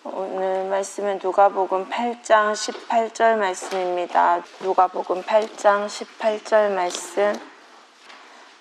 오늘 말씀은 누가복음 8장 18절 말씀입니다. 누가복음 8장 18절 말씀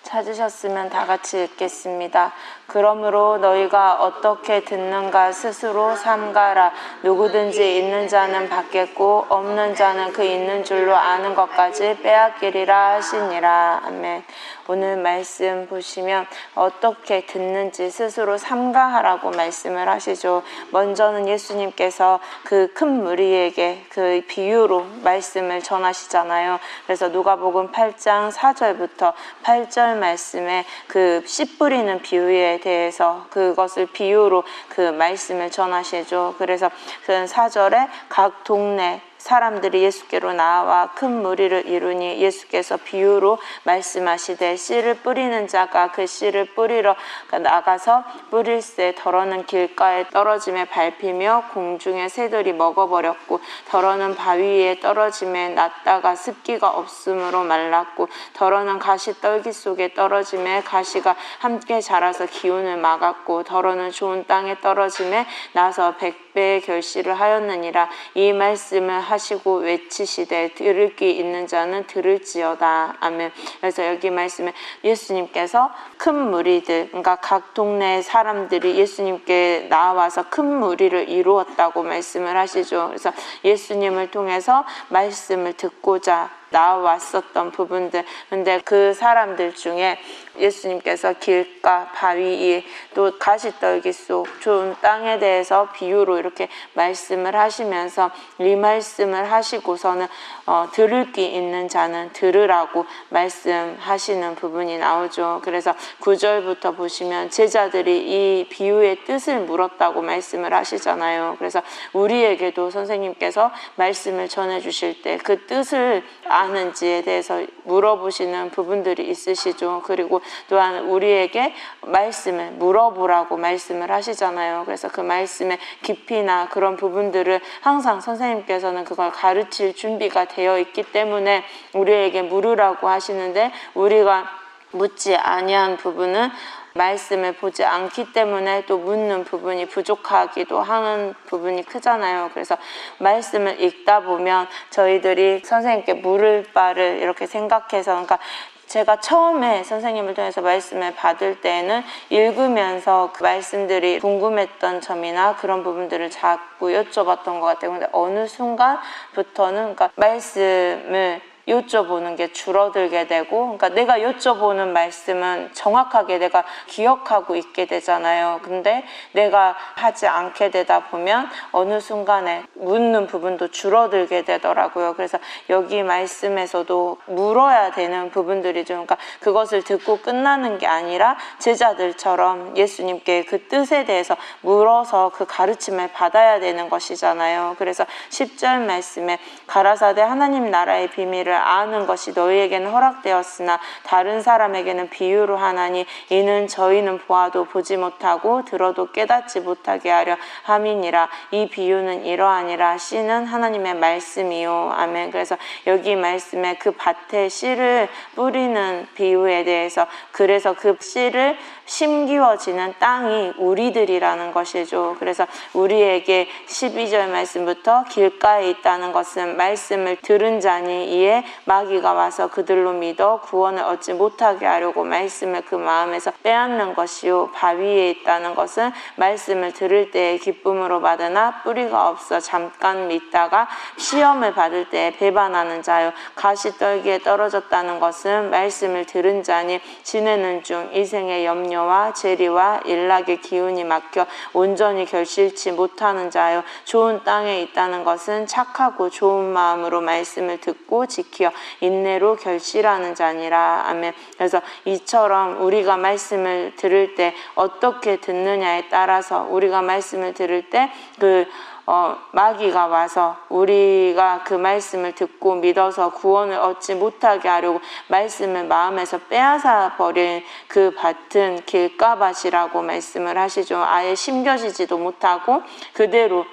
찾으셨으면 다 같이 읽겠습니다. 그러므로 너희가 어떻게 듣는가 스스로 삼가라. 누구든지 있는 자는 받겠고 없는 자는 그 있는 줄로 아는 것까지 빼앗기리라 하시니라. 아멘. 오늘 말씀 보시면 어떻게 듣는지 스스로 삼가하라고 말씀을 하시죠. 먼저는 예수님께서 그 큰 무리에게 그 비유로 말씀을 전하시잖아요. 그래서 누가복음 8장 4절부터 8절 말씀에 그 씨 뿌리는 비유에 대해서 그것을 비유로 그 말씀을 전하시죠. 그래서 그 4절에 각 동네 사람들이 예수께로 나와 큰 무리를 이루니 예수께서 비유로 말씀하시되 씨를 뿌리는 자가 그 씨를 뿌리러 나가서 뿌릴새 더러는 길가에 떨어짐에 밟히며 공중의 새들이 먹어버렸고 더러는 바위 위에 떨어짐에 났다가 습기가 없으므로 말랐고 더러는 가시 떨기 속에 떨어짐에 가시가 함께 자라서 기운을 막았고 더러는 좋은 땅에 떨어짐에 나서 100배의 결실을 하였느니라. 이 말씀을 하시고 외치시되 들을 귀 있는 자는 들을지어다. 아멘. 그래서 여기 말씀에 예수님께서 큰 무리들, 그러니까 각 동네 사람들이 예수님께 나와서 큰 무리를 이루었다고 말씀을 하시죠. 그래서 예수님을 통해서 말씀을 듣고자 나왔었던 부분들, 근데 그 사람들 중에 예수님께서 길가, 바위, 또 가시떨기 속 좋은 땅에 대해서 비유로 이렇게 말씀을 하시면서 이 말씀을 하시고서는 들을 귀 있는 자는 들으라고 말씀하시는 부분이 나오죠. 그래서 9절부터 보시면 제자들이 이 비유의 뜻을 물었다고 말씀을 하시잖아요. 그래서 우리에게도 선생님께서 말씀을 전해주실 때 그 뜻을 아는지에 대해서 물어보시는 부분들이 있으시죠. 그리고 또한 우리에게 말씀을 물어보라고 말씀을 하시잖아요. 그래서 그 말씀의 깊이나 그런 부분들을 항상 선생님께서는 그걸 가르칠 준비가 되어 있기 때문에 우리에게 물으라고 하시는데 우리가 묻지 아니한 부분은 말씀을 보지 않기 때문에 또 묻는 부분이 부족하기도 하는 부분이 크잖아요. 그래서 말씀을 읽다 보면 저희들이 선생님께 물을 바를 이렇게 생각해서, 그러니까 제가 처음에 선생님을 통해서 말씀을 받을 때에는 읽으면서 그 말씀들이 궁금했던 점이나 그런 부분들을 자꾸 여쭤봤던 것 같아요. 근데 어느 순간부터는 그러니까 말씀을 여쭤보는 게 줄어들게 되고, 그러니까 내가 여쭤보는 말씀은 정확하게 내가 기억하고 있게 되잖아요. 근데 내가 하지 않게 되다 보면 어느 순간에 묻는 부분도 줄어들게 되더라고요. 그래서 여기 말씀에서도 물어야 되는 부분들이 좀, 그러니까 그것을 듣고 끝나는 게 아니라 제자들처럼 예수님께 그 뜻에 대해서 물어서 그 가르침을 받아야 되는 것이잖아요. 그래서 10절 말씀에 가라사대 하나님 나라의 비밀을 아는 것이 너희에게는 허락되었으나 다른 사람에게는 비유로 하나니 이는 저희는 보아도 보지 못하고 들어도 깨닫지 못하게 하려 함이니라. 이 비유는 이러하니라. 씨는 하나님의 말씀이요. 아멘. 그래서 여기 말씀에 그 밭에 씨를 뿌리는 비유에 대해서, 그래서 그 씨를 심기워지는 땅이 우리들이라는 것이죠. 그래서 우리에게 12절 말씀부터 길가에 있다는 것은 말씀을 들은 자니 이에 마귀가 와서 그들로 믿어 구원을 얻지 못하게 하려고 말씀을 그 마음에서 빼앗는 것이요. 바위에 있다는 것은 말씀을 들을 때에 기쁨으로 받으나 뿌리가 없어 잠깐 믿다가 시험을 받을 때에 배반하는 자요. 가시떨기에 떨어졌다는 것은 말씀을 들은 자니 지내는 중 이생의 염려와 재리와 일락의 기운이 막혀 온전히 결실치 못하는 자요. 좋은 땅에 있다는 것은 착하고 좋은 마음으로 말씀을 듣고 지키어 인내로 결실하는 자니라. 아멘. 그래서 이처럼 우리가 말씀을 들을 때 어떻게 듣느냐에 따라서 우리가 말씀을 들을 때 마귀가 와서 우리가 그 말씀을 듣고 믿어서 구원을 얻지 못하게 하려고 말씀을 마음에서 빼앗아 버린 그 밭은 길가밭이라고 말씀을 하시죠. 아예 심겨지지도 못하고 그대로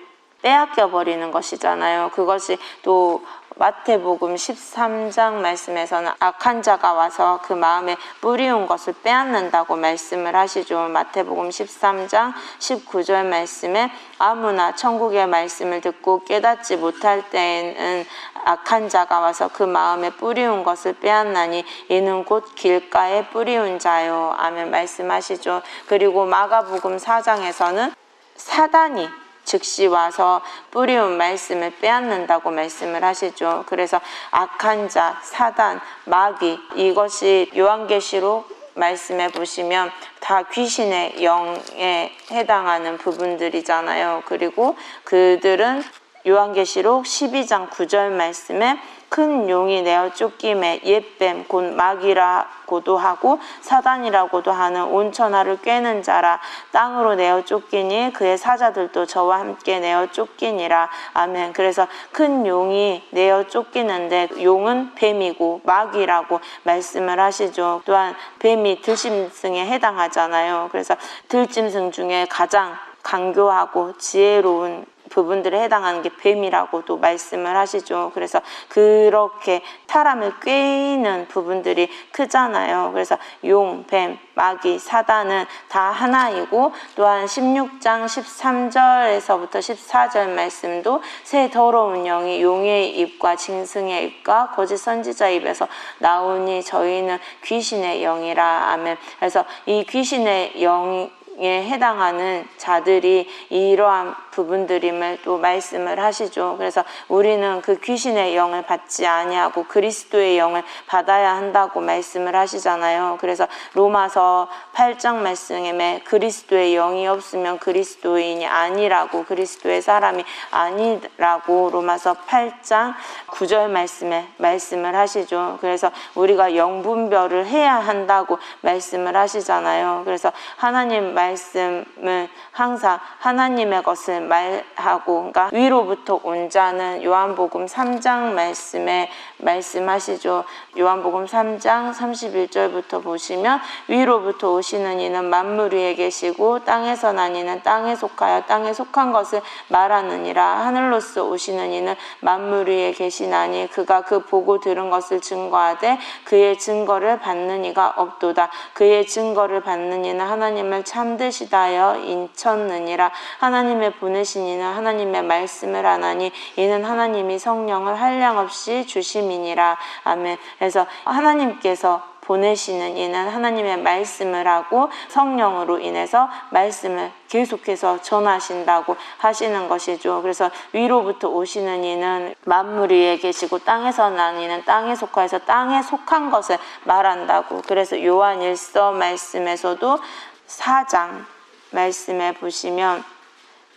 빼앗겨 버리는 것이잖아요. 그것이 또 마태복음 13장 말씀에서는 악한 자가 와서 그 마음에 뿌리운 것을 빼앗는다고 말씀을 하시죠. 마태복음 13장 19절 말씀에 아무나 천국의 말씀을 듣고 깨닫지 못할 때에는 악한 자가 와서 그 마음에 뿌리운 것을 빼앗나니 이는 곧 길가에 뿌리운 자요. 아멘 말씀하시죠. 그리고 마가복음 4장에서는 사단이 즉시 와서 뿌리운 말씀을 빼앗는다고 말씀을 하시죠. 그래서 악한 자, 사단, 마귀, 이것이 요한계시록 말씀해 보시면 다 귀신의 영에 해당하는 부분들이잖아요. 그리고 그들은 요한계시록 12장 9절 말씀에 큰 용이 내어 쫓김에 옛뱀 곧 마귀라고도 하고 사단이라고도 하는 온천하를 꿰는 자라 땅으로 내어 쫓기니 그의 사자들도 저와 함께 내어 쫓기니라. 아멘. 그래서 큰 용이 내어 쫓기는데 용은 뱀이고 마귀라고 말씀을 하시죠. 또한 뱀이 들짐승에 해당하잖아요. 그래서 들짐승 중에 가장 강교하고 지혜로운 부분들에 해당하는 게 뱀이라고도 말씀을 하시죠. 그래서 그렇게 사람을 꿰이는 부분들이 크잖아요. 그래서 용, 뱀, 마귀, 사단은 다 하나이고 또한 16장 13절에서부터 14절 말씀도 새 더러운 영이 용의 입과 짐승의 입과 거짓 선지자 입에서 나오니 저희는 귀신의 영이라. 아멘. 그래서 이 귀신의 영에 해당하는 자들이 이러한 부분들임을 또 말씀을 하시죠. 그래서 우리는 그 귀신의 영을 받지 아니하고 그리스도의 영을 받아야 한다고 말씀을 하시잖아요. 그래서 로마서 8장 말씀에 그리스도의 영이 없으면 그리스도인이 아니라고, 그리스도의 사람이 아니라고 로마서 8장 9절 말씀에 말씀을 하시죠. 그래서 우리가 영분별을 해야 한다고 말씀을 하시잖아요. 그래서 하나님 말씀은 항상 하나님의 것을 말하고, 그러니까 위로부터 온 자는 요한복음 3장 말씀에 말씀하시죠. 요한복음 3장 31절부터 보시면 위로부터 오시는 이는 만물 위에 계시고 땅에서 난 이는 땅에 속하여 땅에 속한 것을 말하느니라. 하늘로서 오시는 이는 만물 위에 계시나니 그가 그 보고 들은 것을 증거하되 그의 증거를 받는 이가 없도다. 그의 증거를 받는 이는 하나님을 참되시다 하여 인쳤느니라. 하나님의 보내신 이는 하나님의 말씀을 하나니 이는 하나님이 성령을 한량없이 주심이니라. 아멘. 그래서 하나님께서 보내시는 이는 하나님의 말씀을 하고 성령으로 인해서 말씀을 계속해서 전하신다고 하시는 것이죠. 그래서 위로부터 오시는 이는 만물 위에 계시고 땅에서 난 이는 땅에 속하여서 땅에 속한 것을 말한다고. 그래서 요한일서 말씀에서도 4장 말씀에 보시면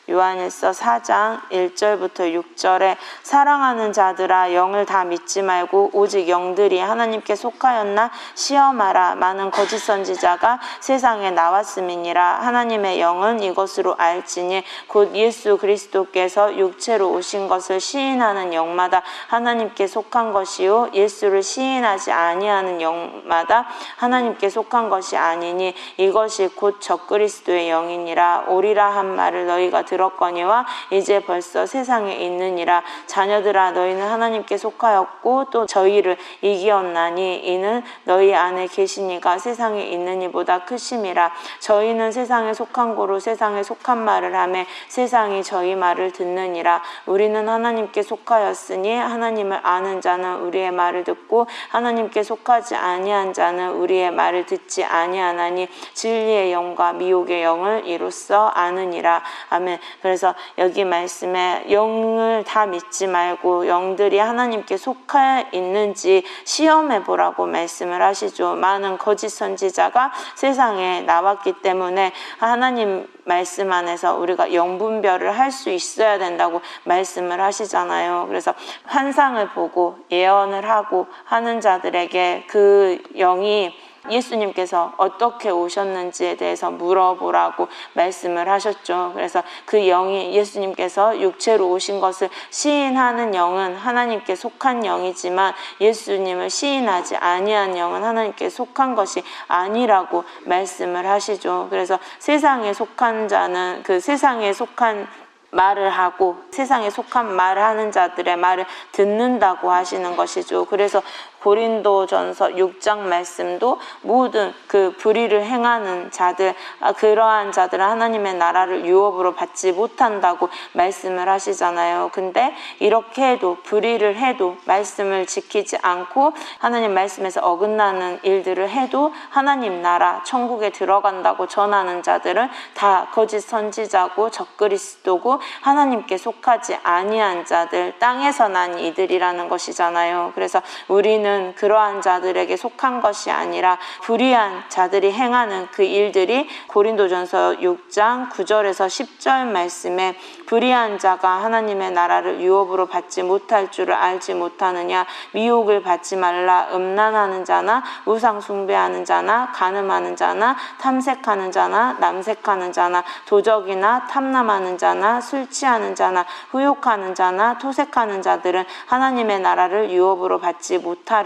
요한일서 4장 1절부터 6절에 사랑하는 자들아 영을 다 믿지 말고 오직 영들이 하나님께 속하였나 시험하라. 많은 거짓 선지자가 세상에 나왔음이니라. 하나님의 영은 이것으로 알지니 곧 예수 그리스도께서 육체로 오신 것을 시인하는 영마다 하나님께 속한 것이요 예수를 시인하지 아니하는 영마다 하나님께 속한 것이 아니니 이것이 곧 적그리스도의 영이니라. 오리라 한 말을 너희가 들었거니와 이제 벌써 세상에 있느니라. 자녀들아 너희는 하나님께 속하였고 또 저희를 이기었나니 이는 너희 안에 계신 이가 세상에 있는 이보다 크심이라. 저희는 세상에 속한 고로 세상에 속한 말을 하며 세상이 저희 말을 듣느니라. 우리는 하나님께 속하였으니 하나님을 아는 자는 우리의 말을 듣고 하나님께 속하지 아니한 자는 우리의 말을 듣지 아니하나니 진리의 영과 미혹의 영을 이로써 아느니라. 아멘. 그래서 여기 말씀에 영을 다 믿지 말고 영들이 하나님께 속해 있는지 시험해 보라고 말씀을 하시죠. 많은 거짓 선지자가 세상에 나왔기 때문에 하나님 말씀 안에서 우리가 영분별을 할 수 있어야 된다고 말씀을 하시잖아요. 그래서 환상을 보고 예언을 하고 하는 자들에게 그 영이 예수님께서 어떻게 오셨는지에 대해서 물어보라고 말씀을 하셨죠. 그래서 그 영이 예수님께서 육체로 오신 것을 시인하는 영은 하나님께 속한 영이지만 예수님을 시인하지 아니한 영은 하나님께 속한 것이 아니라고 말씀을 하시죠. 그래서 세상에 속한 자는 그 세상에 속한 말을 하고 세상에 속한 말을 하는 자들의 말을 듣는다고 하시는 것이죠. 그래서 고린도전서 6장 말씀도 모든 그 불의를 행하는 자들, 그러한 자들은 하나님의 나라를 유업으로 받지 못한다고 말씀을 하시잖아요. 근데 이렇게 해도, 불의를 해도, 말씀을 지키지 않고 하나님 말씀에서 어긋나는 일들을 해도 하나님 나라 천국에 들어간다고 전하는 자들은 다 거짓 선지자고 적그리스도고 하나님께 속하지 아니한 자들, 땅에서 난 이들이라는 것이잖아요. 그래서 우리는 그러한 자들에게 속한 것이 아니라 불의한 자들이 행하는 그 일들이 고린도전서 6장 9절에서 10절 말씀에 불의한 자가 하나님의 나라를 유업으로 받지 못할 줄을 알지 못하느냐, 미혹을 받지 말라, 음란하는 자나 우상 숭배하는 자나 간음하는 자나 탐색하는 자나 남색하는 자나 도적이나 탐남하는 자나 술 취하는 자나 후욕하는 자나 토색하는 자들은 하나님의 나라를 유업으로 받지 못하리라.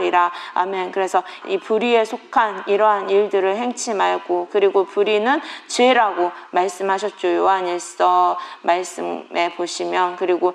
아멘. 그래서 이 불의에 속한 이러한 일들을 행치 말고, 그리고 불의는 죄라고 말씀하셨죠. 요한일서 말씀에 보시면. 그리고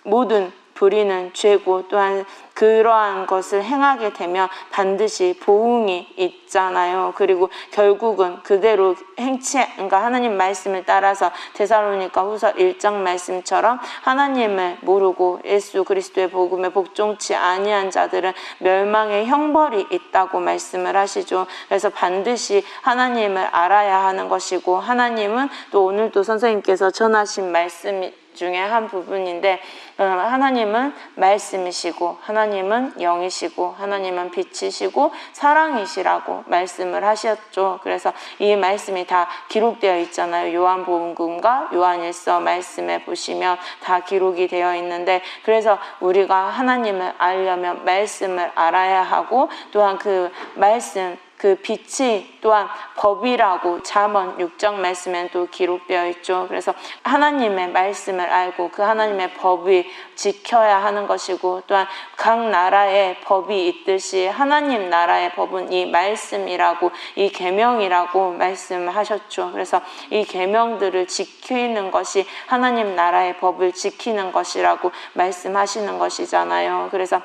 모든 불의는 죄고, 또한 그러한 것을 행하게 되면 반드시 보응이 있잖아요. 그리고 결국은 그대로 그러니까 하나님 말씀을 따라서 데살로니가 후서 1장 말씀처럼 하나님을 모르고 예수 그리스도의 복음에 복종치 아니한 자들은 멸망의 형벌이 있다고 말씀을 하시죠. 그래서 반드시 하나님을 알아야 하는 것이고, 하나님은 또 오늘도 선생님께서 전하신 말씀 중에 한 부분인데, 하나님은 말씀이시고 하나님은 영이시고 하나님은 빛이시고 사랑이시라고 말씀을 하셨죠. 그래서 이 말씀이 다 기록되어 있잖아요. 요한복음과 요한일서 말씀에 보시면 다 기록이 되어 있는데, 그래서 우리가 하나님을 알려면 말씀을 알아야 하고, 또한 그 말씀, 그 빛이 또한 법이라고 잠언 6장 말씀에는 또 기록되어 있죠. 그래서 하나님의 말씀을 알고 그 하나님의 법이 지켜야 하는 것이고, 또한 각 나라의 법이 있듯이 하나님 나라의 법은 이 말씀이라고, 이 계명이라고 말씀하셨죠. 그래서 이 계명들을 지키는 것이 하나님 나라의 법을 지키는 것이라고 말씀하시는 것이잖아요. 그래서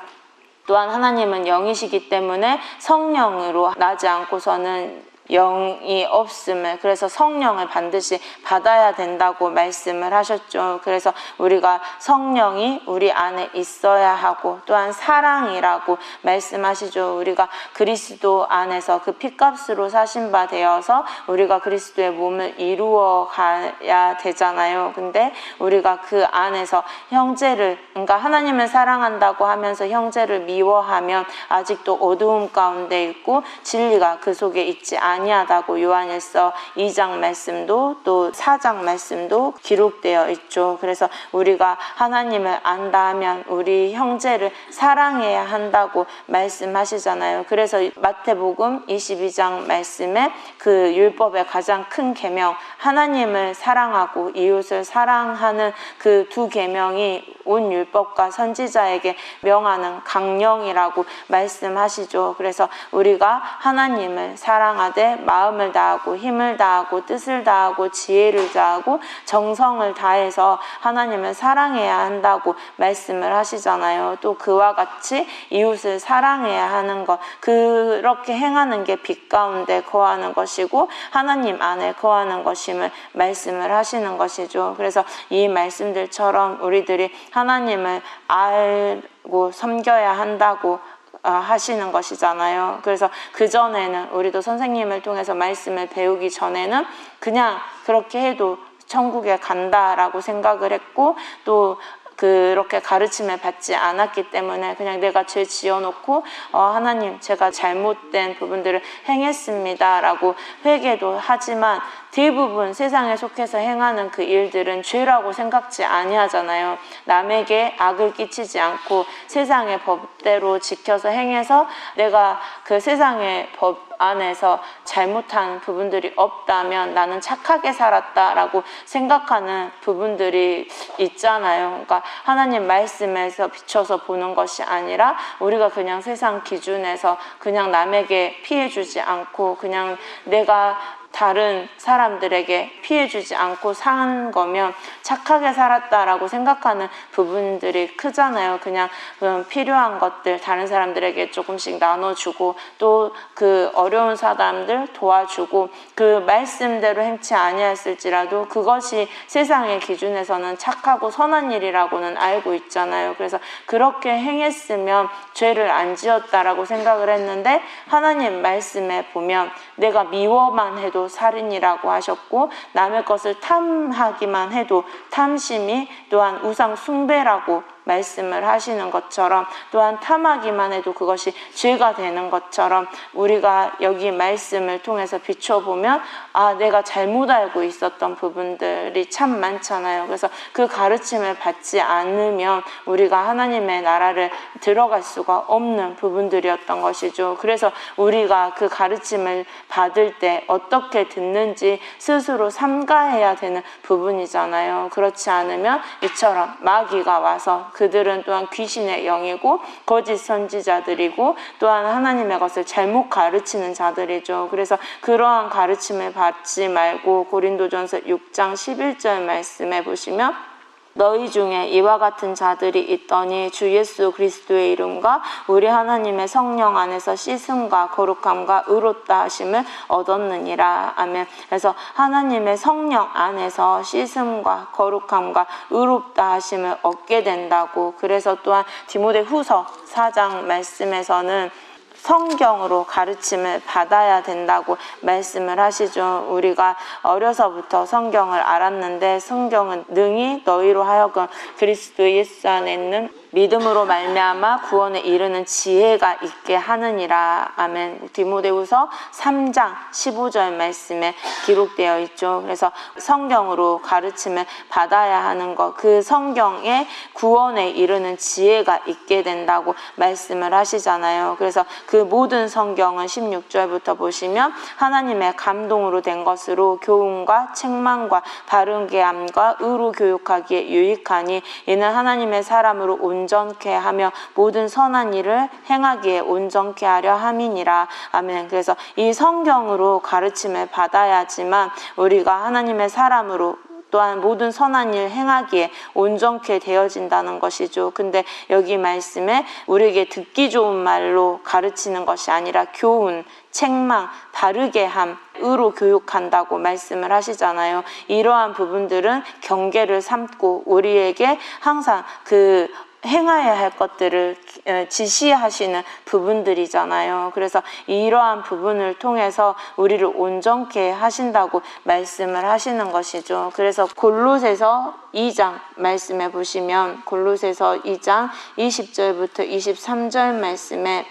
또한 하나님은 영이시기 때문에 성령으로 나지 않고서는 영이 없음을, 그래서 성령을 반드시 받아야 된다고 말씀을 하셨죠. 그래서 우리가 성령이 우리 안에 있어야 하고, 또한 사랑이라고 말씀하시죠. 우리가 그리스도 안에서 그 핏값으로 사신 바 되어서 우리가 그리스도의 몸을 이루어 가야 되잖아요. 근데 우리가 그 안에서 형제를, 그러니까 하나님을 사랑한다고 하면서 형제를 미워하면 아직도 어두움 가운데 있고 진리가 그 속에 있지 아니하다고 요한일서 2장 말씀도 또 4장 말씀도 기록되어 있죠. 그래서 우리가 하나님을 안다 하면 우리 형제를 사랑해야 한다고 말씀하시잖아요. 그래서 마태복음 22장 말씀에 그 율법의 가장 큰 계명, 하나님을 사랑하고 이웃을 사랑하는 그 두 계명이 온 율법과 선지자에게 명하는 강령이라고 말씀하시죠. 그래서 우리가 하나님을 사랑하되 마음을 다하고 힘을 다하고 뜻을 다하고 지혜를 다하고 정성을 다해서 하나님을 사랑해야 한다고 말씀을 하시잖아요. 또 그와 같이 이웃을 사랑해야 하는 것, 그렇게 행하는 게 빛 가운데 거하는 것이고 하나님 안에 거하는 것임을 말씀을 하시는 것이죠. 그래서 이 말씀들처럼 우리들이 하나님을 알고 섬겨야 한다고 하시는 것이잖아요. 그래서 그전에는 우리도 선생님을 통해서 말씀을 배우기 전에는 그냥 그렇게 해도 천국에 간다라고 생각을 했고, 또 그렇게 가르침을 받지 않았기 때문에 그냥 내가 죄 지어놓고 하나님 제가 잘못된 부분들을 행했습니다 라고 회개도 하지만 대부분 세상에 속해서 행하는 그 일들은 죄라고 생각지 아니하잖아요. 남에게 악을 끼치지 않고 세상의 법대로 지켜서 행해서 내가 그 세상의 법 안에서 잘못한 부분들이 없다면 나는 착하게 살았다라고 생각하는 부분들이 있잖아요. 그러니까 하나님 말씀에서 비춰서 보는 것이 아니라 우리가 그냥 세상 기준에서 그냥 남에게 피해 주지 않고 그냥 내가 다른 사람들에게 피해 주지 않고 산 거면 착하게 살았다라고 생각하는 부분들이 크잖아요. 그냥 필요한 것들 다른 사람들에게 조금씩 나눠주고 또 그 어려운 사람들 도와주고 그 말씀대로 행치 아니했을지라도 그것이 세상의 기준에서는 착하고 선한 일이라고는 알고 있잖아요. 그래서 그렇게 행했으면 죄를 안 지었다라고 생각을 했는데 하나님 말씀에 보면 내가 미워만 해도 살인이라고 하셨고 남의 것을 탐하기만 해도 탐심이 또한 우상 숭배라고 말씀을 하시는 것처럼 또한 탐하기만 해도 그것이 죄가 되는 것처럼 우리가 여기 말씀을 통해서 비춰보면 내가 잘못 알고 있었던 부분들이 참 많잖아요. 그래서 그 가르침을 받지 않으면 우리가 하나님의 나라를 들어갈 수가 없는 부분들이었던 것이죠. 그래서 우리가 그 가르침을 받을 때 어떻게 듣는지 스스로 삼가해야 되는 부분이잖아요. 그렇지 않으면 이처럼 마귀가 와서 그들은 또한 귀신의 영이고 거짓 선지자들이고 또한 하나님의 것을 잘못 가르치는 자들이죠. 그래서 그러한 가르침을 받지 말고 고린도전서 6장 11절 말씀해 보시면 너희 중에 이와 같은 자들이 있더니 주 예수 그리스도의 이름과 우리 하나님의 성령 안에서 씻음과 거룩함과 의롭다 하심을 얻었느니라. 아멘. 그래서 하나님의 성령 안에서 씻음과 거룩함과 의롭다 하심을 얻게 된다고. 그래서 또한 디모데후서 4장 말씀에서는 성경으로 가르침을 받아야 된다고 말씀을 하시죠. 우리가 어려서부터 성경을 알았는데 성경은 능히 너희로 하여금 그리스도 예수 안에 있는 믿음으로 말미암아 구원에 이르는 지혜가 있게 하느니라. 아멘. 디모데후서 3장 15절 말씀에 기록되어 있죠. 그래서 성경으로 가르침을 받아야 하는 것, 그 성경에 구원에 이르는 지혜가 있게 된다고 말씀을 하시잖아요. 그래서 그 모든 성경은 16절부터 보시면 하나님의 감동으로 된 것으로 교훈과 책망과 바른게 함과 의로 교육하기에 유익하니 이는 하나님의 사람으로 온전케 하며 모든 선한 일을 행하기에 온전케 하려 함이니라. 아멘. 그래서 이 성경으로 가르침을 받아야지만 우리가 하나님의 사람으로 또한 모든 선한 일 행하기에 온전케 되어진다는 것이죠. 근데 여기 말씀에 우리에게 듣기 좋은 말로 가르치는 것이 아니라 교훈, 책망, 바르게 함, 의로 교육한다고 말씀을 하시잖아요. 이러한 부분들은 경계를 삼고 우리에게 항상 그 행해야 할 것들을 지시하시는 부분들이잖아요. 그래서 이러한 부분을 통해서 우리를 온전케 하신다고 말씀을 하시는 것이죠. 그래서 골로새서 2장 말씀해 보시면 골로새서 2장 20절부터 23절 말씀에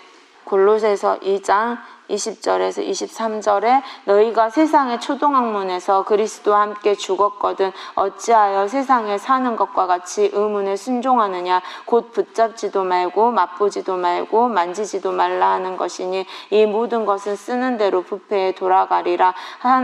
골로새서 2장 20절에서 23절에 너희가 세상의 초동학문에서 그리스도와 함께 죽었거든 어찌하여 세상에 사는 것과 같이 의문에 순종하느냐 곧 붙잡지도 말고 맛보지도 말고 만지지도 말라 하는 것이니 이 모든 것은 쓰는 대로 부패에 돌아가리라.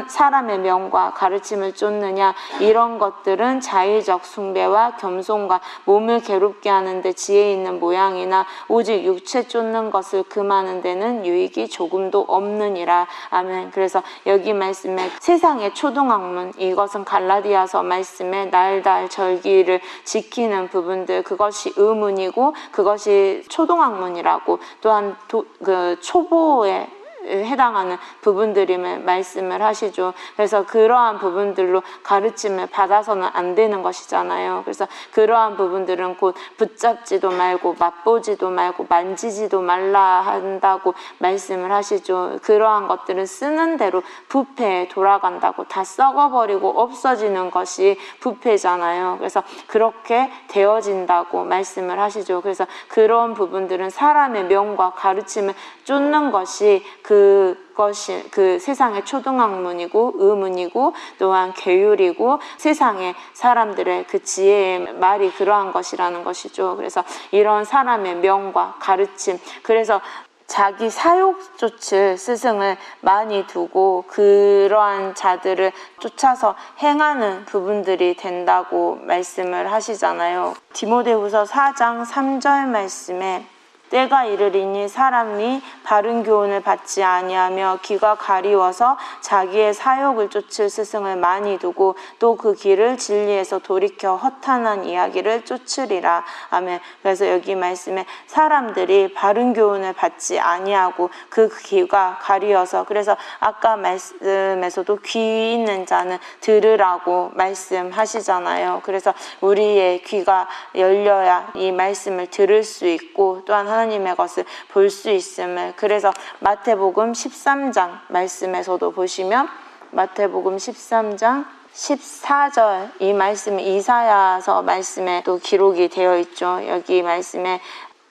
사람의 명과 가르침을 쫓느냐 이런 것들은 자의적 숭배와 겸손과 몸을 괴롭게 하는데 지혜 있는 모양이나 오직 육체 쫓는 것을 금하는 데는 유익이 조금 없느니라. 아멘. 그래서 여기 말씀에 세상의 초등학문, 이것은 갈라디아서 말씀에 날달 절기를 지키는 부분들, 그것이 의문이고 그것이 초등학문이라고 또한 그 초보에 해당하는 부분들임을 말씀을 하시죠. 그래서 그러한 부분들로 가르침을 받아서는 안 되는 것이잖아요. 그래서 그러한 부분들은 곧 붙잡지도 말고 맛보지도 말고 만지지도 말라 한다고 말씀을 하시죠. 그러한 것들은 쓰는 대로 부패에 돌아간다고, 다 썩어버리고 없어지는 것이 부패잖아요. 그래서 그렇게 되어진다고 말씀을 하시죠. 그래서 그런 부분들은 사람의 명과 가르침을 쫓는 것이 그것이 그 세상의 초등학문이고 의문이고 또한 계율이고 세상의 사람들의 그 지혜의 말이 그러한 것이라는 것이죠. 그래서 이런 사람의 명과 가르침, 그래서 자기 사욕 쫓을 스승을 많이 두고 그러한 자들을 쫓아서 행하는 부분들이 된다고 말씀을 하시잖아요. 디모데후서 4장 3절 말씀에 때가 이르리니 사람이 바른 교훈을 받지 아니하며 귀가 가리워서 자기의 사욕을 쫓을 스승을 많이 두고 또 그 길을 진리에서 돌이켜 허탄한 이야기를 쫓으리라. 아멘. 그래서 여기 말씀에 사람들이 바른 교훈을 받지 아니하고 그 귀가 가리워서, 그래서 아까 말씀에서도 귀 있는 자는 들으라고 말씀하시잖아요. 그래서 우리의 귀가 열려야 이 말씀을 들을 수 있고 또한 하나님의 것을 볼 수 있음을, 그래서 마태복음 13장 말씀에서도 보시면 마태복음 13장 14절 이 말씀이 이사야서 말씀에 또 기록이 되어 있죠. 여기 말씀에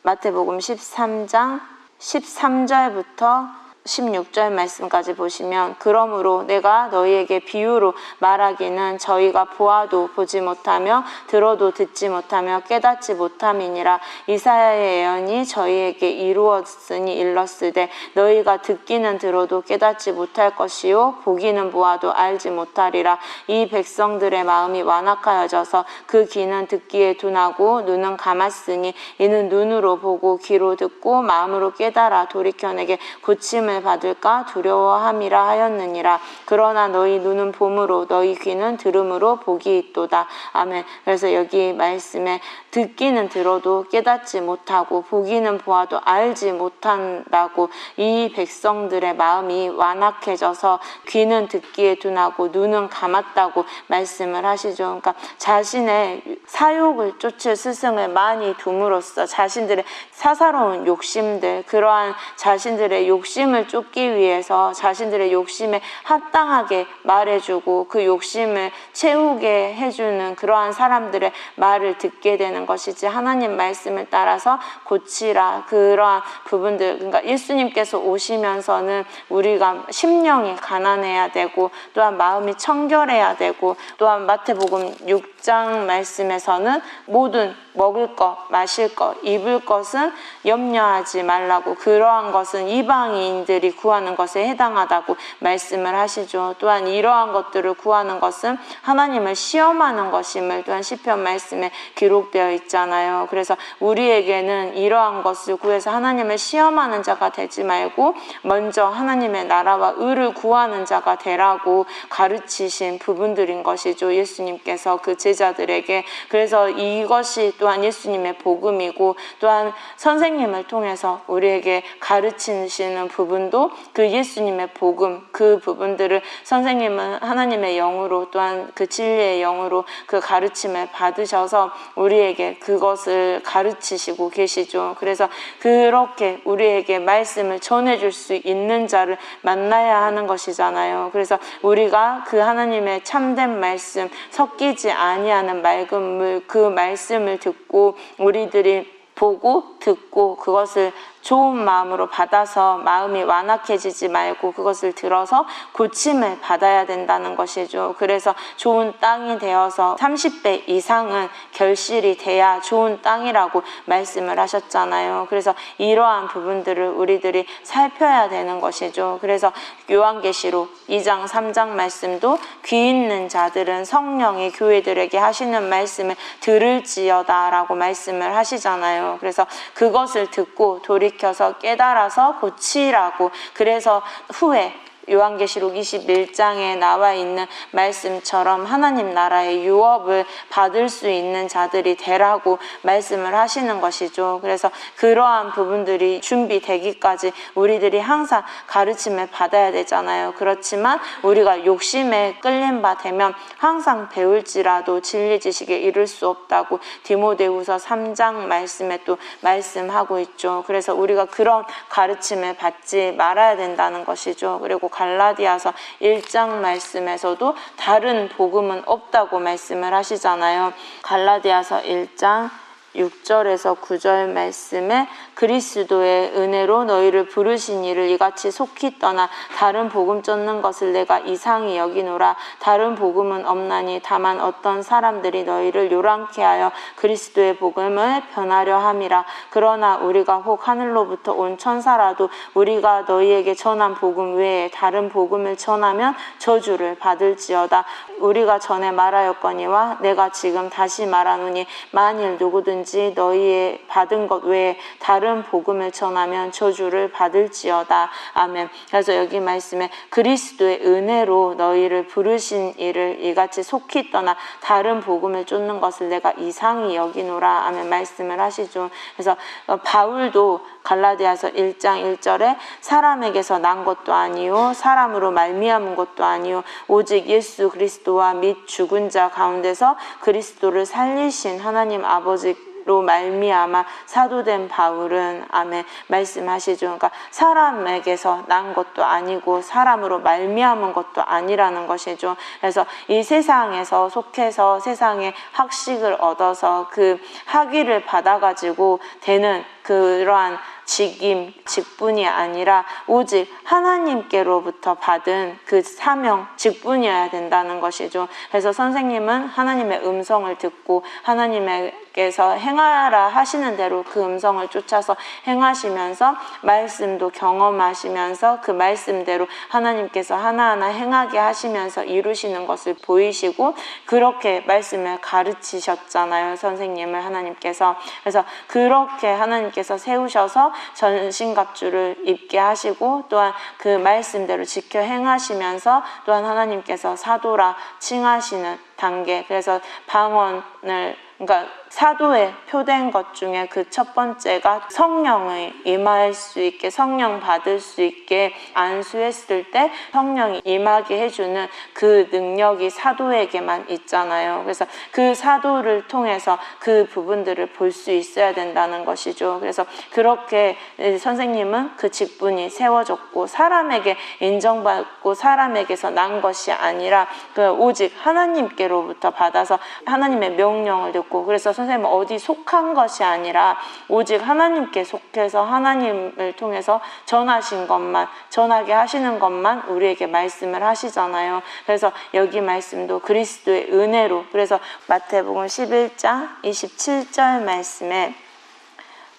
마태복음 13장 13절부터 16절 말씀까지 보시면, 그러므로 내가 너희에게 비유로 말하기는 저희가 보아도 보지 못하며 들어도 듣지 못하며 깨닫지 못함이니라. 이사야의 예언이 저희에게 이루었으니 일렀으되 너희가 듣기는 들어도 깨닫지 못할 것이요 보기는 보아도 알지 못하리라. 이 백성들의 마음이 완악하여져서 그 귀는 듣기에 둔하고 눈은 감았으니 이는 눈으로 보고 귀로 듣고 마음으로 깨달아 돌이켜 내게 고침을 받을까 두려워함이라 하였느니라. 그러나 너희 눈은 봄으로 너희 귀는 들음으로 복이 있도다. 아멘. 그래서 여기 말씀에 듣기는 들어도 깨닫지 못하고 보기는 보아도 알지 못한다고, 이 백성들의 마음이 완악해져서 귀는 듣기에 둔하고 눈은 감았다고 말씀을 하시죠. 그러니까 자신의 사욕을 쫓을 스승을 많이 둠으로써 자신들의 사사로운 욕심들, 그러한 자신들의 욕심을 쫓기 위해서 자신들의 욕심에 합당하게 말해주고 그 욕심을 채우게 해주는 그러한 사람들의 말을 듣게 되는 것이지, 하나님 말씀을 따라서 고치라 그러한 부분들, 그러니까 예수님께서 오시면서는 우리가 심령이 가난해야 되고 또한 마음이 청결해야 되고, 또한 마태복음 6장 말씀에서는 모든 먹을 것, 마실 것, 입을 것은 염려하지 말라고, 그러한 것은 이방인들이 구하는 것에 해당하다고 말씀을 하시죠. 또한 이러한 것들을 구하는 것은 하나님을 시험하는 것임을 또한 시편 말씀에 기록되어 있잖아요. 그래서 우리에게는 이러한 것을 구해서 하나님을 시험하는 자가 되지 말고 먼저 하나님의 나라와 의를 구하는 자가 되라고 가르치신 부분들인 것이죠, 예수님께서 그 제자들에게. 그래서 이것이 또한 예수님의 복음이고, 또한 선생님을 통해서 우리에게 가르치시는 부분도 그 예수님의 복음, 그 부분들을 선생님은 하나님의 영으로 또한 그 진리의 영으로 그 가르침을 받으셔서 우리에게 그것을 가르치시고 계시죠. 그래서 그렇게 우리에게 말씀을 전해줄 수 있는 자를 만나야 하는 것이잖아요. 그래서 우리가 그 하나님의 참된 말씀, 섞이지 아니하는 맑은 물, 그 말씀을 듣고 우리들이 보고 듣고 그것을 좋은 마음으로 받아서 마음이 완악해지지 말고 그것을 들어서 고침을 받아야 된다는 것이죠. 그래서 좋은 땅이 되어서 30배 이상은 결실이 돼야 좋은 땅이라고 말씀을 하셨잖아요. 그래서 이러한 부분들을 우리들이 살펴야 되는 것이죠. 그래서 요한계시록 2장 3장 말씀도 귀 있는 자들은 성령이 교회들에게 하시는 말씀을 들을지어다 라고 말씀을 하시잖아요. 그래서 그것을 듣고 돌이켜서 깨달아서 고치라고, 그래서 후에 요한계시록 21장에 나와 있는 말씀처럼 하나님 나라의 유업을 받을 수 있는 자들이 되라고 말씀을 하시는 것이죠. 그래서 그러한 부분들이 준비되기까지 우리들이 항상 가르침을 받아야 되잖아요. 그렇지만 우리가 욕심에 끌린 바 되면 항상 배울지라도 진리 지식에 이를 수 없다고 디모데후서 3장 말씀에 또 말씀하고 있죠. 그래서 우리가 그런 가르침을 받지 말아야 된다는 것이죠. 그리고 갈라디아서 1장 말씀에서도 다른 복음은 없다고 말씀을 하시잖아요. 갈라디아서 1장 6절에서 9절 말씀에 그리스도의 은혜로 너희를 부르신 이를 이같이 속히 떠나 다른 복음 쫓는 것을 내가 이상히 여기노라. 다른 복음은 없나니 다만 어떤 사람들이 너희를 요란케 하여 그리스도의 복음을 변하려 함이라. 그러나 우리가 혹 하늘로부터 온 천사라도 우리가 너희에게 전한 복음 외에 다른 복음을 전하면 저주를 받을지어다. 우리가 전에 말하였거니와 내가 지금 다시 말하노니 만일 누구든지 누구든지 너희의 받은 것 외에 다른 복음을 전하면 저주를 받을지어다. 아멘. 그래서 여기 말씀에 그리스도의 은혜로 너희를 부르신 이를 이같이 속히 떠나 다른 복음을 쫓는 것을 내가 이상히 여기노라. 아멘. 말씀을 하시죠. 그래서 바울도 갈라디아서 1장 1절에 사람에게서 난 것도 아니요 사람으로 말미암은 것도 아니요 오직 예수 그리스도와 및 죽은 자 가운데서 그리스도를 살리신 하나님 아버지로 말미암아 사도된 바울은 아멘 말씀하시죠. 그러니까 사람에게서 난 것도 아니고 사람으로 말미암은 것도 아니라는 것이죠. 그래서 이 세상에서 속해서 세상의 학식을 얻어서 그 학위를 받아가지고 되는 그러한 직분이 아니라 오직 하나님께로부터 받은 그 사명, 직분이어야 된다는 것이죠. 그래서 선생님은 하나님의 음성을 듣고 하나님께서 행하라 하시는 대로 그 음성을 쫓아서 행하시면서 말씀도 경험하시면서 그 말씀대로 하나님께서 하나하나 행하게 하시면서 이루시는 것을 보이시고 그렇게 말씀을 가르치셨잖아요. 선생님을 하나님께서. 그래서 그렇게 하나님께서 세우셔서 전신갑주를 입게 하시고 또한 그 말씀대로 지켜 행하시면서 또한 하나님께서 사도라 칭하시는 단계. 그래서 방언을 그러니까 사도에 표된 것 중에 그 첫 번째가 성령의 임할 수 있게 성령 받을 수 있게 안수했을 때 성령이 임하게 해주는 그 능력이 사도에게만 있잖아요. 그래서 그 사도를 통해서 그 부분들을 볼 수 있어야 된다는 것이죠. 그래서 그렇게 선생님은 그 직분이 세워졌고 사람에게 인정받고 사람에게서 난 것이 아니라 그 오직 하나님께로부터 받아서 하나님의 명령을 듣고 그래서 선생님은 어디 속한 것이 아니라 오직 하나님께 속해서 하나님을 통해서 전하신 것만 전하게 하시는 것만 우리에게 말씀을 하시잖아요. 그래서 여기 말씀도 그리스도의 은혜로 그래서 마태복음 11장 27절 말씀에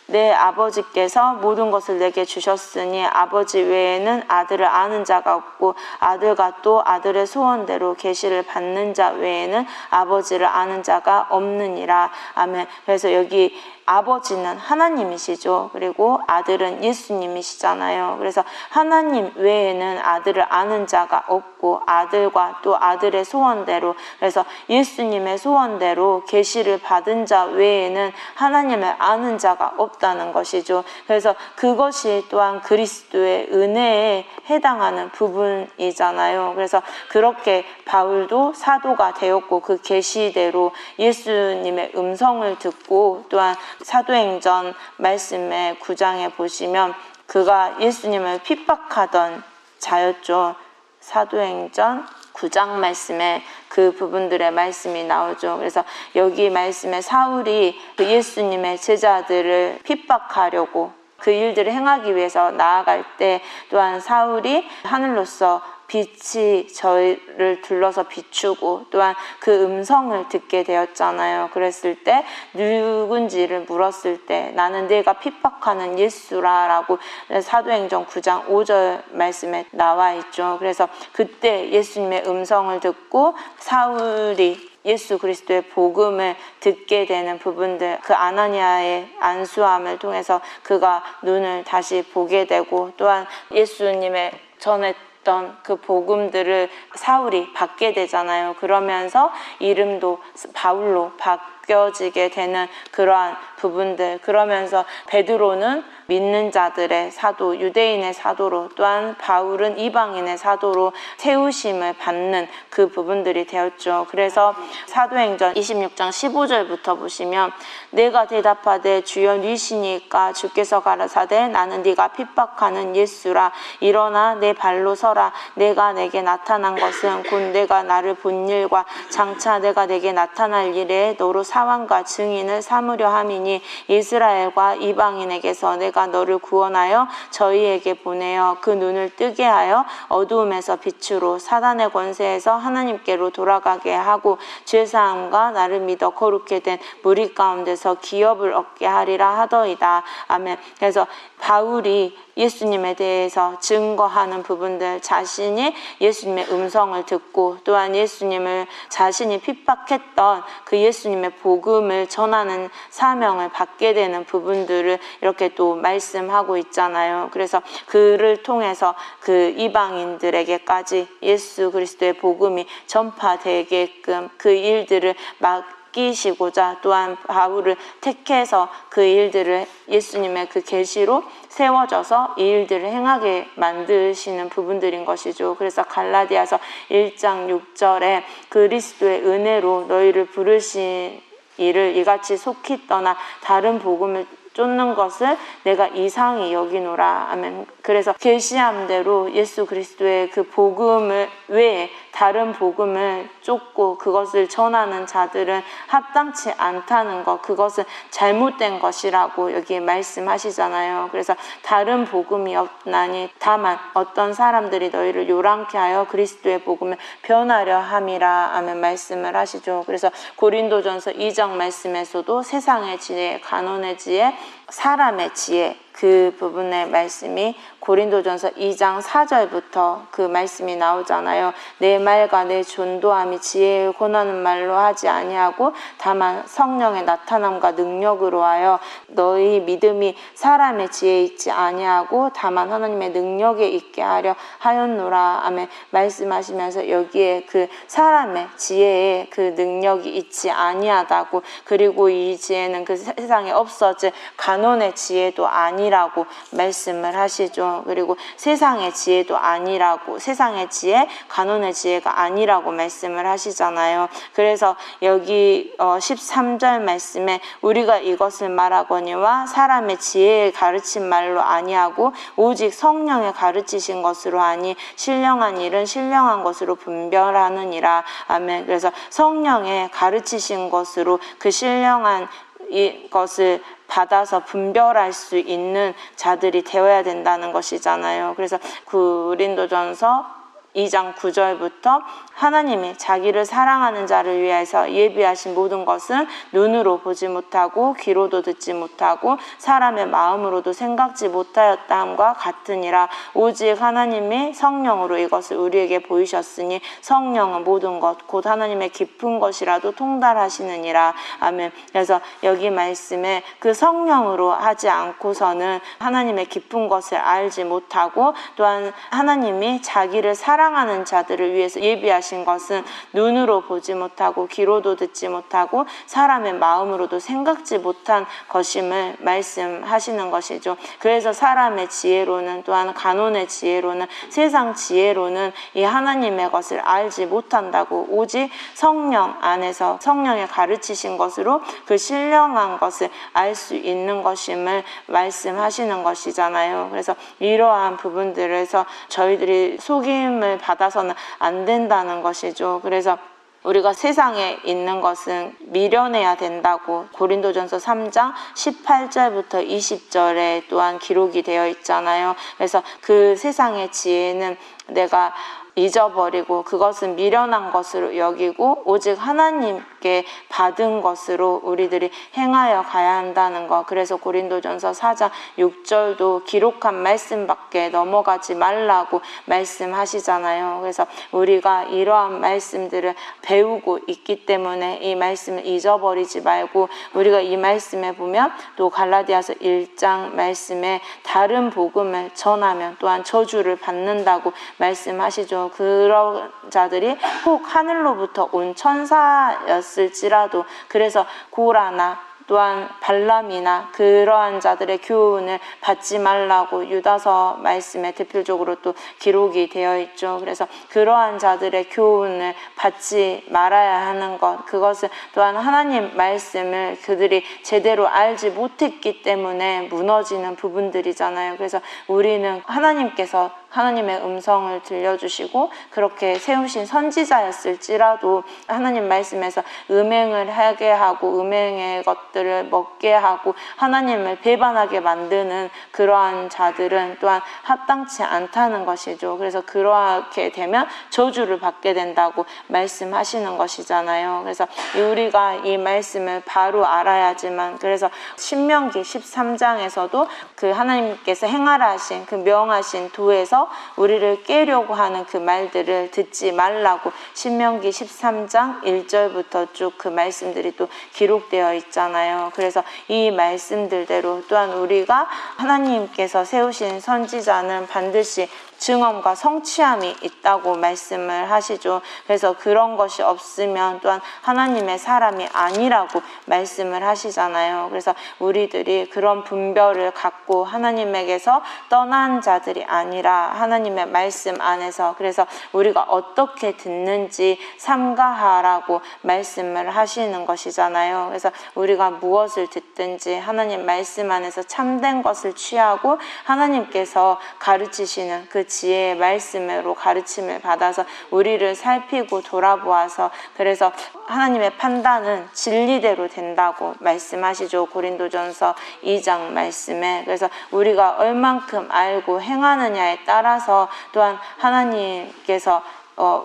내 아버지께서 모든 것을 내게 주셨으니 아버지 외에는 아들을 아는 자가 없고 아들과 또 아들의 소원대로 계시를 받는 자 외에는 아버지를 아는 자가 없느니라. 아멘. 그래서 여기 아버지는 하나님이시죠. 그리고 아들은 예수님이시잖아요. 그래서 하나님 외에는 아들을 아는 자가 없고 아들과 또 아들의 소원대로 그래서 예수님의 소원대로 계시를 받은 자 외에는 하나님을 아는 자가 없다는 것이죠. 그래서 그것이 또한 그리스도의 은혜에 해당하는 부분이잖아요. 그래서 그렇게 바울도 사도가 되었고 그 계시대로 예수님의 음성을 듣고 또한 사도행전 말씀의 9장에 보시면 그가 예수님을 핍박하던 자였죠. 사도행전 9장 말씀에 그 부분들의 말씀이 나오죠. 그래서 여기 말씀에 사울이 그 예수님의 제자들을 핍박하려고 그 일들을 행하기 위해서 나아갈 때 또한 사울이 하늘로서 빛이 저를 둘러서 비추고 또한 그 음성을 듣게 되었잖아요. 그랬을 때 누군지를 물었을 때 나는 네가 핍박하는 예수라 라고 사도행전 9장 5절 말씀에 나와 있죠. 그래서 그때 예수님의 음성을 듣고 사울이 예수 그리스도의 복음을 듣게 되는 부분들 그 아나니아의 안수함을 통해서 그가 눈을 다시 보게 되고 또한 예수님의 전했던 그 복음들을 사울이 받게 되잖아요. 그러면서 이름도 바울로 바뀌어지게 되는 그러한 부분들 그러면서 베드로는 믿는 자들의 사도 유대인의 사도로 또한 바울은 이방인의 사도로 세우심을 받는 그 부분들이 되었죠. 그래서 사도행전 26장 15절부터 보시면 내가 대답하되 주여 니시니까 주께서 가라사대 나는 네가 핍박하는 예수라 일어나 내 발로 서라 내가 내게 나타난 것은 곧 내가 나를 본 일과 장차 내가 내게 나타날 일에 너로 사왕과 증인을 삼으려 함이니 이스라엘과 이방인에게서 내가 너를 구원하여 저희에게 보내어 그 눈을 뜨게 하여 어두움에서 빛으로 사단의 권세에서 하나님께로 돌아가게 하고 죄사함과 나를 믿어 거룩게 된 무리 가운데서 기업을 얻게 하리라 하더이다. 아멘. 그래서 바울이 예수님에 대해서 증거하는 부분들, 자신이 예수님의 음성을 듣고 또한 예수님을 자신이 핍박했던 그 예수님의 복음을 전하는 사명을 받게 되는 부분들을 이렇게 또 말씀하고 있잖아요. 그래서 그를 통해서 그 이방인들에게까지 예수 그리스도의 복음이 전파되게끔 그 일들을 맡기시고자 또한 바울을 택해서 그 일들을 예수님의 그 계시로 세워져서 이 일들을 행하게 만드시는 부분들인 것이죠. 그래서 갈라디아서 1장 6절에 그리스도의 은혜로 너희를 부르신 이를 이같이 속히 떠나 다른 복음을 쫓는 것을 내가 이상히 여기노라. 아멘. 그래서 계시함대로 예수 그리스도의 그 복음을 외에 다른 복음을 쫓고 그것을 전하는 자들은 합당치 않다는 것, 그것은 잘못된 것이라고 여기에 말씀하시잖아요. 그래서 다른 복음이 없나니 다만 어떤 사람들이 너희를 요란케 하여 그리스도의 복음을 변하려 함이라. 아멘. 말씀을 하시죠. 그래서 고린도전서 2장 말씀에서도 세상의 지혜, 간혼의 지혜, 사람의 지혜, 그 부분의 말씀이 고린도전서 2장 4절부터 그 말씀이 나오잖아요. 내 말과 내 전도함이 지혜의 권하는 말로 하지 아니하고 다만 성령의 나타남과 능력으로 하여 너희 믿음이 사람의 지혜에 있지 아니하고 다만 하나님의 능력에 있게 하려 하였노라. 아멘. 말씀하시면서 여기에 그 사람의 지혜에 그 능력이 있지 아니하다고, 그리고 이 지혜는 그 세상에 없어질 간혼의 지혜도 아니라고 말씀을 하시죠. 그리고 세상의 지혜도 아니라고, 세상의 지혜, 간혼의 지혜가 아니라고 말씀을 하시잖아요. 그래서 여기 13절 말씀에 우리가 이것을 말하거니와 사람의 지혜에 가르친 말로 아니하고 오직 성령에 가르치신 것으로 하니 신령한 일은 신령한 것으로 분별하느니라. 아멘. 그래서 성령에 가르치신 것으로 그 신령한 이것을 받아서 분별할 수 있는 자들이 되어야 된다는 것이잖아요. 그래서 고린도전서 2장 9절부터 하나님이 자기를 사랑하는 자를 위해서 예비하신 모든 것은 눈으로 보지 못하고 귀로도 듣지 못하고 사람의 마음으로도 생각지 못하였다 함과 같으니라. 오직 하나님이 성령으로 이것을 우리에게 보이셨으니 성령은 모든 것 곧 하나님의 깊은 것이라도 통달하시느니라. 아멘. 그래서 여기 말씀에 그 성령으로 하지 않고서는 하나님의 깊은 것을 알지 못하고 또한 하나님이 자기를 사랑하는 자들을 위해서 예비하신 것은 눈으로 보지 못하고 귀로도 듣지 못하고 사람의 마음으로도 생각지 못한 것임을 말씀하시는 것이죠. 그래서 사람의 지혜로는 또한 간혼의 지혜로는 세상 지혜로는 이 하나님의 것을 알지 못한다고, 오직 성령 안에서 성령의 가르치신 것으로 그 신령한 것을 알 수 있는 것임을 말씀하시는 것이잖아요. 그래서 이러한 부분들에서 저희들이 속임을 받아서는 안 된다는 것이죠. 그래서 우리가 세상에 있는 것은 미련해야 된다고 고린도전서 3장 18절부터 20절에 또한 기록이 되어 있잖아요. 그래서 그 세상의 지혜는 내가 잊어버리고 그것은 미련한 것으로 여기고 오직 하나님께 받은 것으로 우리들이 행하여 가야 한다는 것. 그래서 고린도전서 4장 6절도 기록한 말씀밖에 넘어가지 말라고 말씀하시잖아요. 그래서 우리가 이러한 말씀들을 배우고 있기 때문에 이 말씀을 잊어버리지 말고, 우리가 이 말씀에 보면 또 갈라디아서 1장 말씀에 다른 복음을 전하면 또한 저주를 받는다고 말씀하시죠. 그런 자들이 혹 하늘로부터 온 천사였을지라도, 그래서 고라나 또한 발람이나 그러한 자들의 교훈을 받지 말라고 유다서 말씀에 대표적으로 또 기록이 되어 있죠. 그래서 그러한 자들의 교훈을 받지 말아야 하는 것, 그것은 또한 하나님 말씀을 그들이 제대로 알지 못했기 때문에 무너지는 부분들이잖아요. 그래서 우리는 하나님께서 하나님의 음성을 들려주시고 그렇게 세우신 선지자였을지라도 하나님 말씀에서 음행을 하게 하고 음행의 것들을 먹게 하고 하나님을 배반하게 만드는 그러한 자들은 또한 합당치 않다는 것이죠. 그래서 그렇게 되면 저주를 받게 된다고 말씀하시는 것이잖아요. 그래서 우리가 이 말씀을 바로 알아야지만, 그래서 신명기 13장에서도 그 하나님께서 행하라 하신 그 명하신 도에서 우리를 깨려고 하는 그 말들을 듣지 말라고 신명기 13장 1절부터 쭉 그 말씀들이 또 기록되어 있잖아요. 그래서 이 말씀들대로 또한 우리가 하나님께서 세우신 선지자는 반드시 증언과 성취함이 있다고 말씀을 하시죠. 그래서 그런 것이 없으면 또한 하나님의 사람이 아니라고 말씀을 하시잖아요. 그래서 우리들이 그런 분별을 갖고 하나님에게서 떠난 자들이 아니라 하나님의 말씀 안에서, 그래서 우리가 어떻게 듣는지 삼가하라고 말씀을 하시는 것이잖아요. 그래서 우리가 무엇을 듣든지 하나님 말씀 안에서 참된 것을 취하고 하나님께서 가르치시는 그 지혜의 말씀으로 가르침을 받아서 우리를 살피고 돌아보아서, 그래서 하나님의 판단은 진리대로 된다고 말씀하시죠. 고린도전서 2장 말씀에. 그래서 우리가 얼만큼 알고 행하느냐에 따라서 또한 하나님께서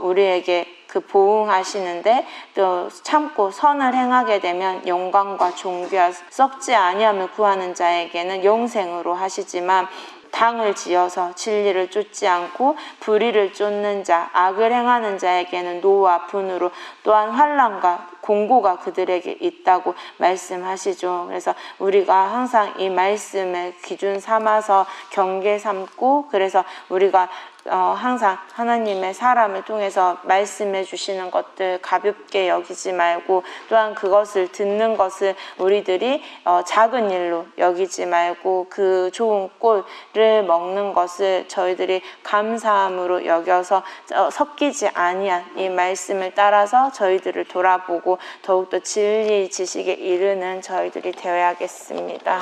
우리에게 그 보응하시는데, 또 참고 선을 행하게 되면 영광과 존귀와 썩지 아니함을 구하는 자에게는 영생으로 하시지만, 당을 지어서 진리를 쫓지 않고 불의를 쫓는 자, 악을 행하는 자에게는 노와 분으로 또한 환난과 공고가 그들에게 있다고 말씀하시죠. 그래서 우리가 항상 이 말씀을 기준 삼아서 경계 삼고, 그래서 우리가 항상 하나님의 사람을 통해서 말씀해 주시는 것들 가볍게 여기지 말고, 또한 그것을 듣는 것을 우리들이 작은 일로 여기지 말고 그 좋은 꼴을 먹는 것을 저희들이 감사함으로 여겨서 섞이지 아니한 이 말씀을 따라서 저희들을 돌아보고 더욱더 진리 지식에 이르는 저희들이 되어야겠습니다.